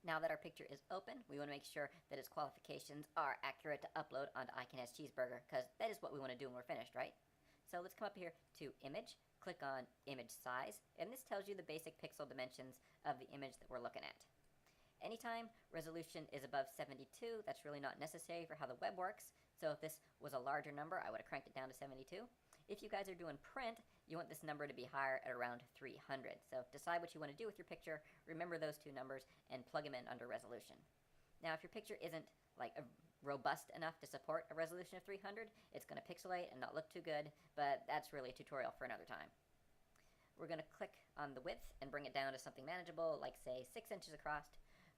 Now that our picture is open, we want to make sure that its qualifications are accurate to upload onto iCan's Cheeseburger, because that is what we want to do when we're finished, right? So let's come up here to Image, click on Image Size, and this tells you the basic pixel dimensions of the image that we're looking at. Anytime resolution is above 72, that's really not necessary for how the web works, so if this was a larger number, I would have cranked it down to 72. If you guys are doing print, you want this number to be higher at around 300. So decide what you want to do with your picture, remember those two numbers, and plug them in under resolution. Now, if your picture isn't robust enough to support a resolution of 300, it's going to pixelate and not look too good, but that's really a tutorial for another time. We're going to click on the width and bring it down to something manageable, like say 6 inches across.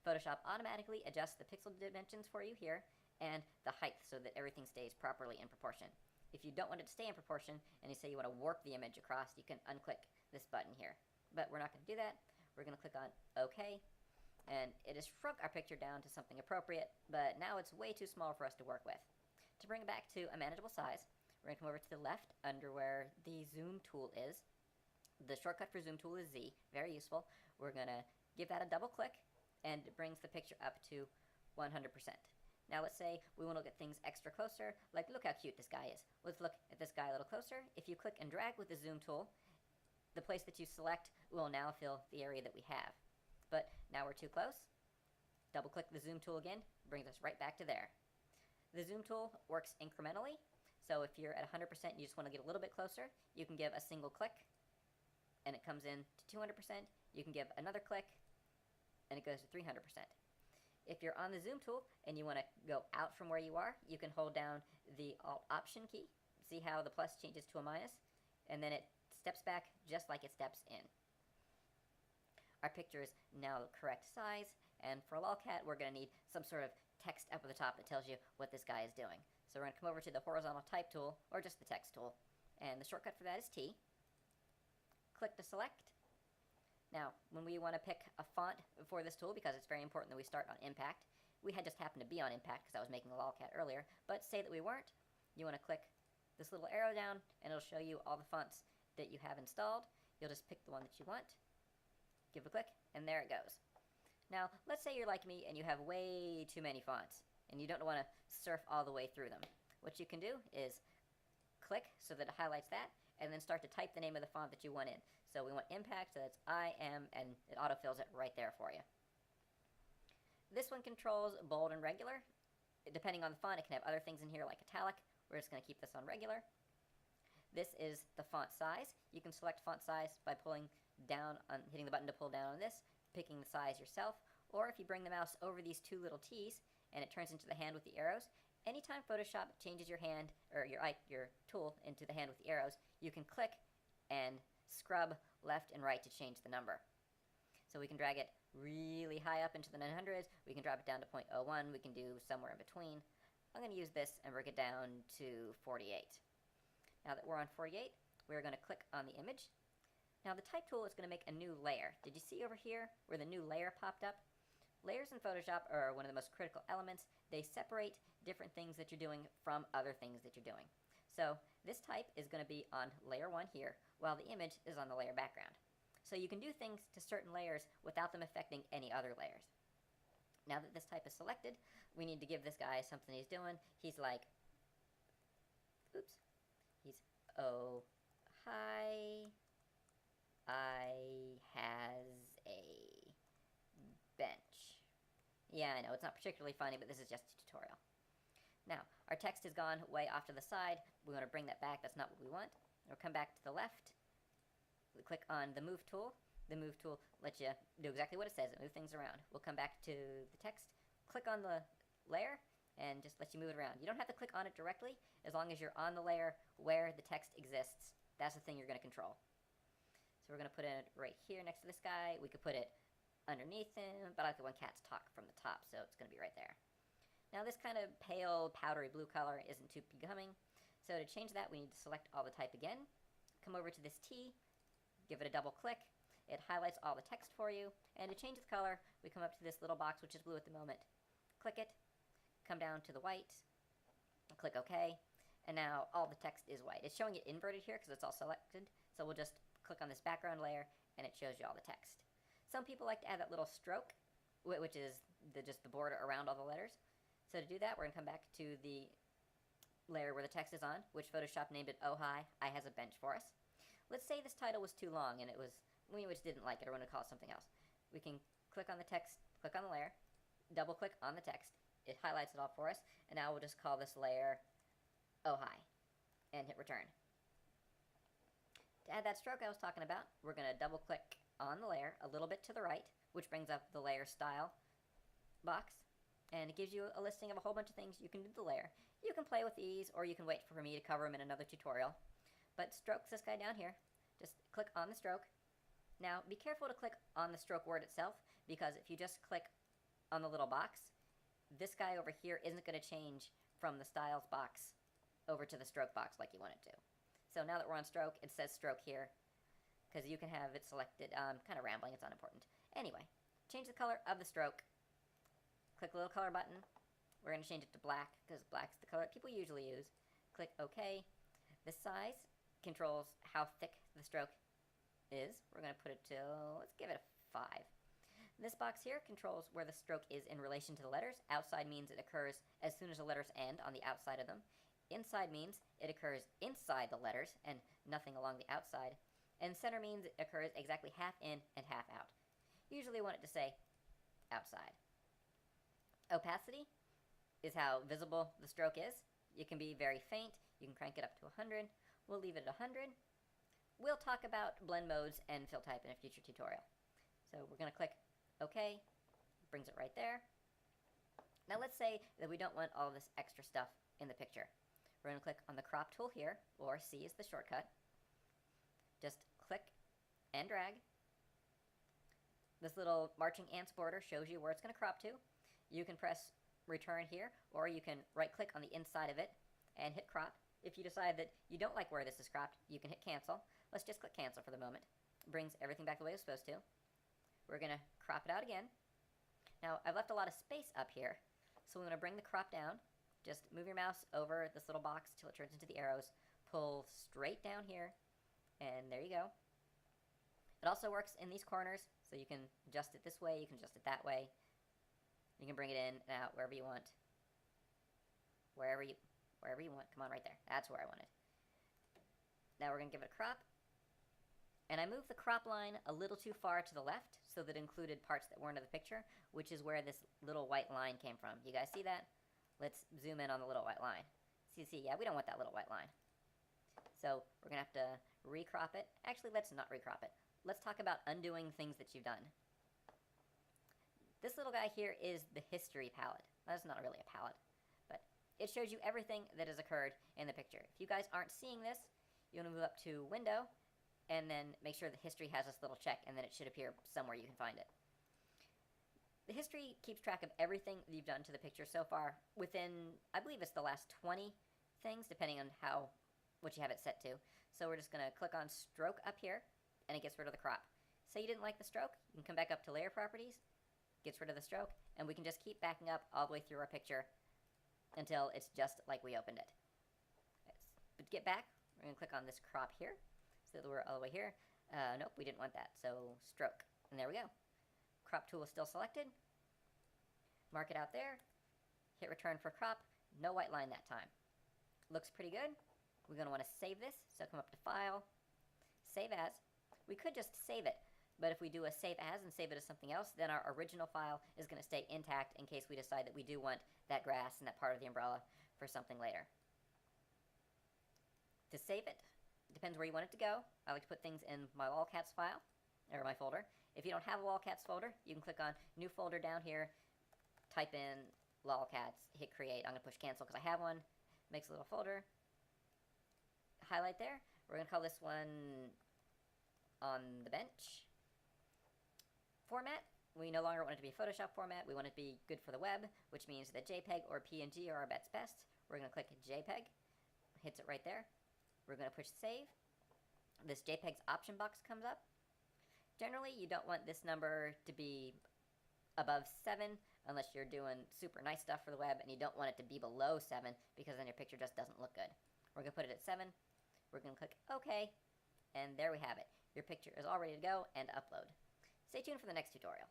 Photoshop automatically adjusts the pixel dimensions for you here, and the height so that everything stays properly in proportion. If you don't want it to stay in proportion, and you say you want to warp the image across, you can unclick this button here. But we're not going to do that. We're going to click on OK, and it has shrunk our picture down to something appropriate, but now it's way too small for us to work with. To bring it back to a manageable size, we're going to come over to the left under where the zoom tool is. The shortcut for zoom tool is Z, very useful. We're going to give that a double click, and it brings the picture up to 100%. Now let's say we want to look at things extra closer, like look how cute this guy is. Let's look at this guy a little closer. If you click and drag with the zoom tool, the place that you select will now fill the area that we have. But now we're too close. Double click the zoom tool again, brings us right back to there. The zoom tool works incrementally, so if you're at 100% and you just want to get a little bit closer, you can give a single click, and it comes in to 200%. You can give another click, and it goes to 300%. If you're on the zoom tool and you want to go out from where you are, you can hold down the Alt Option key. See how the plus changes to a minus? And then it steps back just like it steps in. Our picture is now the correct size, and for LOLCAT, we're going to need some sort of text up at the top that tells you what this guy is doing. So we're going to come over to the horizontal type tool, or just the text tool, and the shortcut for that is T. Click to select. Now, when we want to pick a font for this tool, because it's very important that we start on Impact, we had just happened to be on Impact because I was making a LOLCAT earlier, but say that we weren't, you want to click this little arrow down, and it'll show you all the fonts that you have installed. You'll just pick the one that you want, give it a click, and there it goes. Now, let's say you're like me and you have way too many fonts, and you don't want to surf all the way through them. What you can do is click so that it highlights that, and then start to type the name of the font that you want in. So we want Impact, so that's IM, and it autofills it right there for you. This one controls bold and regular. Depending on the font, it can have other things in here like italic. We're just going to keep this on regular. This is the font size. You can select font size by pulling down on, hitting the button to pull down on this, picking the size yourself, or if you bring the mouse over these two little T's and it turns into the hand with the arrows, anytime Photoshop changes your hand, or your tool into the hand with the arrows, you can click and scrub left and right to change the number. So we can drag it really high up into the 900s, we can drop it down to 0.01, we can do somewhere in between. I'm going to use this and bring it down to 48. Now that we're on 48, we're going to click on the image. Now the type tool is going to make a new layer. Did you see over here where the new layer popped up? Layers in Photoshop are one of the most critical elements. They separate different things that you're doing from other things that you're doing. So this type is going to be on layer 1 here, while the image is on the layer background. So you can do things to certain layers without them affecting any other layers. Now that this type is selected, we need to give this guy something he's doing. He's like, oops, he's, oh, hi, I has a bench. Yeah, I know, it's not particularly funny, but this is just a tutorial. Now, our text has gone way off to the side. We want to bring that back. That's not what we want. We'll come back to the left. We click on the Move tool. The Move tool lets you do exactly what it says. It moves things around. We'll come back to the text, click on the layer, and just let you move it around. You don't have to click on it directly, as long as you're on the layer where the text exists. That's the thing you're going to control. So we're going to put it right here next to this guy. We could put it underneath him, but I like it when cats talk from the top, so it's going to be right there. Now this kind of pale, powdery blue color isn't too becoming, so to change that we need to select all the type again, come over to this T, give it a double click, it highlights all the text for you, and to change the color, we come up to this little box which is blue at the moment, click it, come down to the white, click OK, and now all the text is white. It's showing it inverted here because it's all selected, so we'll just click on this background layer and it shows you all the text. Some people like to add that little stroke. which is just the border around all the letters. So to do that, we're going to come back to the layer where the text is on, which Photoshop named it Oh Hi, I Has a Bench for us. Let's say this title was too long and we just didn't like it or want to call it something else. We can click on the text, click on the layer, double click on the text. It highlights it all for us, and now we'll just call this layer Oh Hi and hit return. To add that stroke I was talking about, we're going to double click on the layer a little bit to the right, which brings up the layer style box, and it gives you a listing of a whole bunch of things you can do to the layer. You can play with these, or you can wait for me to cover them in another tutorial. But stroke's this guy down here. Just click on the stroke. Now, be careful to click on the stroke word itself, because if you just click on the little box, this guy over here isn't going to change from the styles box over to the stroke box like you want it to. So now that we're on stroke, it says stroke here, because you can have it selected. Kind of rambling, it's unimportant. Anyway, change the color of the stroke. Click the little color button. We're going to change it to black, because black's the color people usually use. Click OK. The size controls how thick the stroke is. We're going to put it to, let's give it a 5. This box here controls where the stroke is in relation to the letters. Outside means it occurs as soon as the letters end on the outside of them. Inside means it occurs inside the letters and nothing along the outside. And center means it occurs exactly half in and half out. Usually want it to say outside. Opacity is how visible the stroke is. It can be very faint. You can crank it up to 100. We'll leave it at 100. We'll talk about blend modes and fill type in a future tutorial. So we're going to click OK. Brings it right there. Now let's say that we don't want all this extra stuff in the picture. We're going to click on the crop tool here, or C is the shortcut. Just click and drag. This little marching ants border shows you where it's going to crop to. You can press return here, or you can right click on the inside of it and hit crop. If you decide that you don't like where this is cropped, you can hit cancel. Let's just click cancel for the moment. It brings everything back the way it's supposed to. We're going to crop it out again. Now, I've left a lot of space up here, so we're going to bring the crop down. Just move your mouse over this little box till it turns into the arrows. Pull straight down here, and there you go. It also works in these corners, so you can adjust it this way, you can adjust it that way. You can bring it in and out wherever you want. Wherever you want. Come on, right there. That's where I want it. Now we're going to give it a crop. And I moved the crop line a little too far to the left, so that it included parts that weren't in the picture, which is where this little white line came from. You guys see that? Let's zoom in on the little white line. See, yeah, we don't want that little white line. So we're going to have to recrop it. Actually, let's not recrop it. Let's talk about undoing things that you've done. This little guy here is the history palette. That's not really a palette, but it shows you everything that has occurred in the picture. If you guys aren't seeing this, you want to move up to Window, and then make sure the history has this little check, and then it should appear somewhere you can find it. The history keeps track of everything that you've done to the picture so far within, I believe it's the last 20 things, depending on what you have it set to. So we're just going to click on stroke up here, and it gets rid of the crop. Say you didn't like the stroke, you can come back up to layer properties, gets rid of the stroke, and we can just keep backing up all the way through our picture until it's just like we opened it. But to get back, we're going to click on this crop here, so that we're all the way here. Nope, we didn't want that, so stroke, and there we go. Crop tool is still selected. Mark it out there. Hit return for crop. No white line that time. Looks pretty good. We're going to want to save this, so come up to File, Save As. We could just save it, but if we do a Save As and save it as something else, then our original file is going to stay intact in case we decide that we do want that grass and that part of the umbrella for something later. To save it, depends where you want it to go. I like to put things in my LOLCATs file, or my folder. If you don't have a LOLCATs folder, you can click on New Folder down here, type in LOLCATs, hit Create. I'm going to push Cancel because I have one. Makes a little folder. Highlight there. We're going to call this one On the Bench. Format. We no longer want it to be Photoshop format. We want it to be good for the web, which means that JPEG or PNG are our best. We're going to click JPEG. Hits it right there. We're going to push Save. This JPEG's option box comes up. Generally, you don't want this number to be above 7 unless you're doing super nice stuff for the web, and you don't want it to be below 7 because then your picture just doesn't look good. We're going to put it at 7. We're going to click OK, and there we have it. Your picture is all ready to go and upload. Stay tuned for the next tutorial.